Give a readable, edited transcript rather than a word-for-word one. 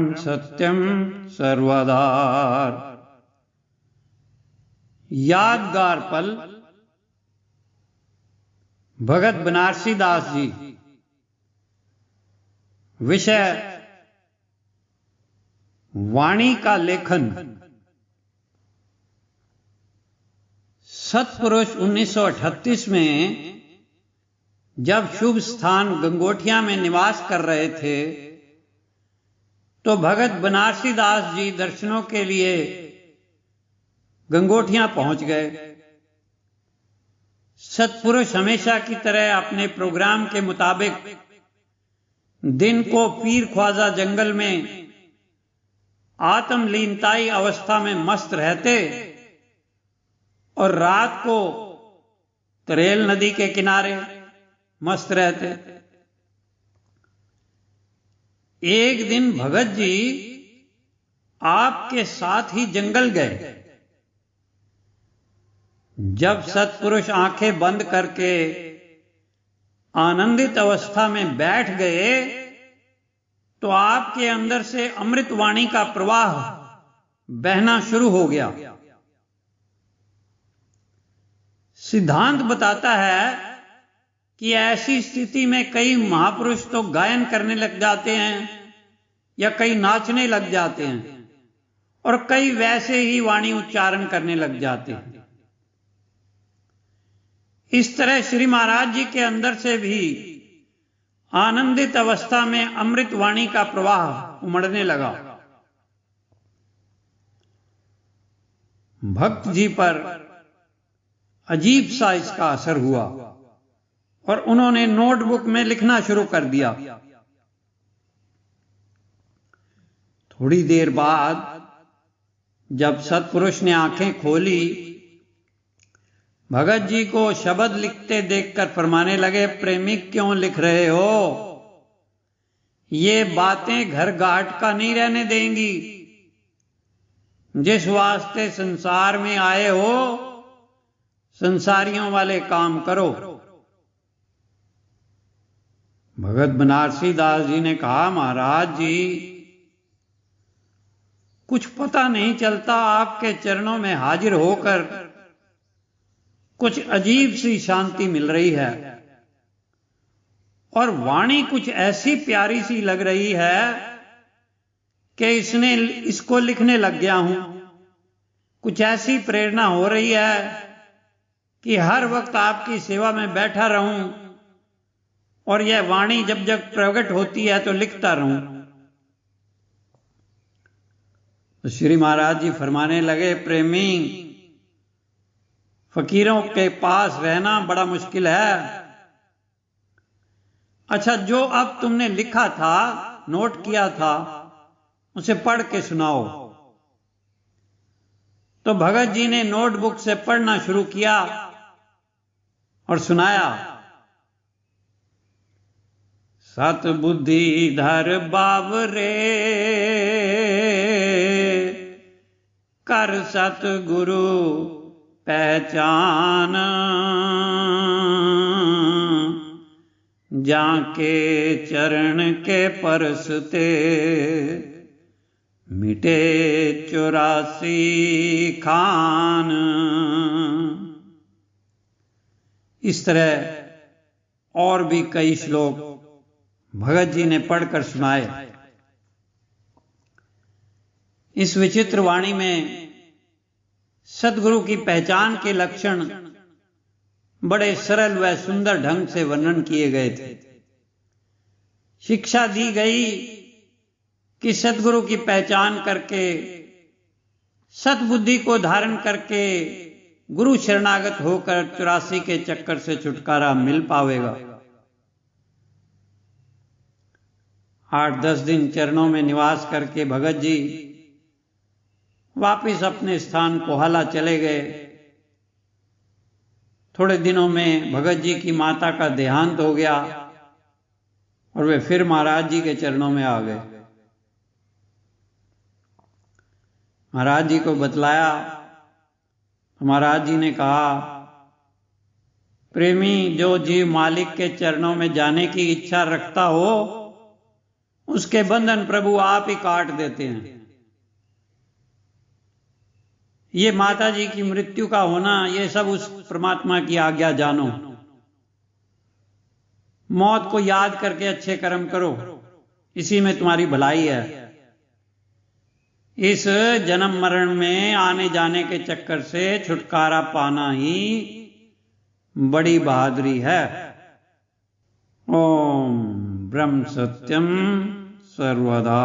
परम सत्यम सर्वदार। यादगार पल भगत बनारसी दास जी। विषय वाणी का लेखन। सतपुरुष 1938 में जब शुभ स्थान गंगोटिया में निवास कर रहे थे तो भगत बनारसी दास जी दर्शनों के लिए गंगोटिया पहुंच गए। सतपुरुष हमेशा की तरह अपने प्रोग्राम के मुताबिक दिन को पीर ख्वाजा जंगल में आत्मलीनताई अवस्था में मस्त रहते और रात को तरेल नदी के किनारे मस्त रहते। एक दिन भगत जी आपके साथ ही जंगल गए। जब सतपुरुष आंखें बंद करके आनंदित अवस्था में बैठ गए तो आपके अंदर से अमृत वाणी का प्रवाह बहना शुरू हो गया। सिद्धांत बताता है कि ऐसी स्थिति में कई महापुरुष तो गायन करने लग जाते हैं या कई नाचने लग जाते हैं और कई वैसे ही वाणी उच्चारण करने लग जाते हैं। इस तरह श्री महाराज जी के अंदर से भी आनंदित अवस्था में अमृत वाणी का प्रवाह उमड़ने लगा। भक्त जी पर अजीब सा इसका असर हुआ और उन्होंने नोटबुक में लिखना शुरू कर दिया। थोड़ी देर बाद जब सतपुरुष ने आंखें खोली, भगत जी को शब्द लिखते देखकर फरमाने लगे, प्रेमी क्यों लिख रहे हो? ये बातें घर घाट का नहीं रहने देंगी। जिस वास्ते संसार में आए हो संसारियों वाले काम करो। भगत बनारसी दास जी ने कहा, महाराज जी कुछ पता नहीं चलता, आपके चरणों में हाजिर होकर कुछ अजीब सी शांति मिल रही है और वाणी कुछ ऐसी प्यारी सी लग रही है कि इसको लिखने लग गया हूं। कुछ ऐसी प्रेरणा हो रही है कि हर वक्त आपकी सेवा में बैठा रहूं और यह वाणी जब जब प्रकट होती है तो लिखता रहूं। तो श्री महाराज जी फरमाने लगे, प्रेमी फकीरों के पास रहना बड़ा मुश्किल है। अच्छा, जो अब तुमने लिखा था, नोट किया था, उसे पढ़ के सुनाओ। तो भगत जी ने नोटबुक से पढ़ना शुरू किया और सुनाया। सत बुद्धि धर बावरे कर सत गुरु पहचान, जाके चरण के परसते मिटे 84 खान। इस तरह और भी कई श्लोक भगत जी ने पढ़कर सुनाए। इस विचित्र वाणी में सदगुरु की पहचान के लक्षण बड़े सरल व सुंदर ढंग से वर्णन किए गए थे। शिक्षा दी गई कि सदगुरु की पहचान करके, सतबुद्धि को धारण करके गुरु शरणागत होकर 84 के चक्कर से छुटकारा मिल पावेगा। 8-10 दिन चरणों में निवास करके भगत जी वापिस अपने स्थान कोहाला चले गए। थोड़े दिनों में भगत जी की माता का देहांत हो गया और वे फिर महाराज जी के चरणों में आ गए। महाराज जी को बतलाया तो महाराज जी ने कहा, प्रेमी जो जीव मालिक के चरणों में जाने की इच्छा रखता हो उसके बंधन प्रभु आप ही काट देते हैं। ये माता जी की मृत्यु का होना, ये सब उस परमात्मा की आज्ञा जानो। मौत को याद करके अच्छे कर्म करो, इसी में तुम्हारी भलाई है। इस जन्म मरण में आने जाने के चक्कर से छुटकारा पाना ही बड़ी बहादुरी है। ओम ब्रह्म सत्यम सर्वदा।